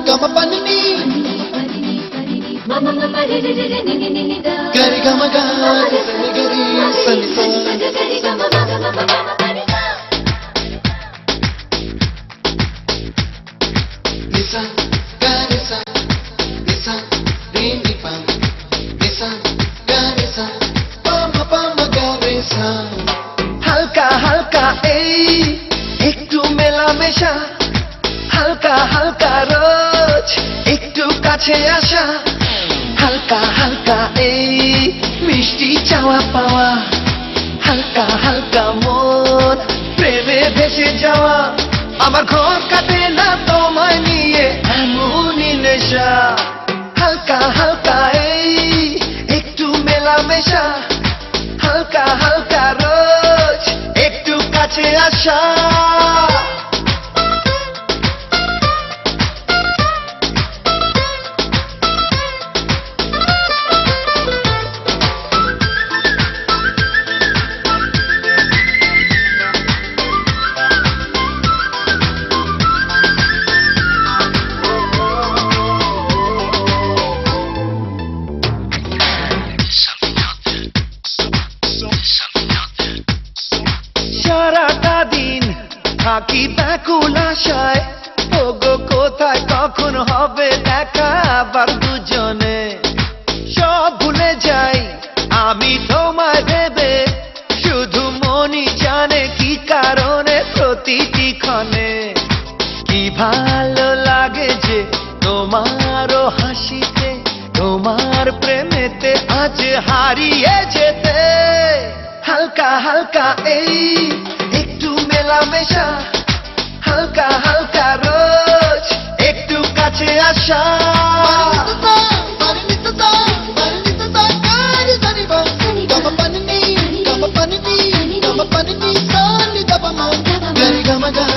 Gama pani ni gari gama ga sani gari sani sa nisa gari sa nisa re ni pa nisa gari sa pa gari sa হালকা হালকা এই একটু মেলামেশা হালকা হালকা রোজ একটু কাছে আসা হালকা হালকা এই মিষ্টি চাওয়া পাওয়া হালকা হালকা মন প্রেমে ভেসে যাওয়া আমার ঘর কাটে না তোমায় নিয়ে এমনই নেশা হালকা হালকা এই একটু মেলামেশা হালকা হালকা রোজ একটু কাছে আসা সারাটা দিন থাকি ব্যাকুল আশায় ওগো কোথায় কখন হবে দেখা আবার দুজনে সব ভুলে যাই আমি তোমায় ভেবে শুধু মনই জানে কি কারণে প্রতিটি ক্ষণে কি ভালো লাগে যে তোমারও হাসিতে তোমার প্রেমেতে আজ হারিয়ে যেতে হালকা হালকা এই একটু মেলামেশা হালকা হালকা রোজ একটু কাছে আসা gama pani ni gari gama ga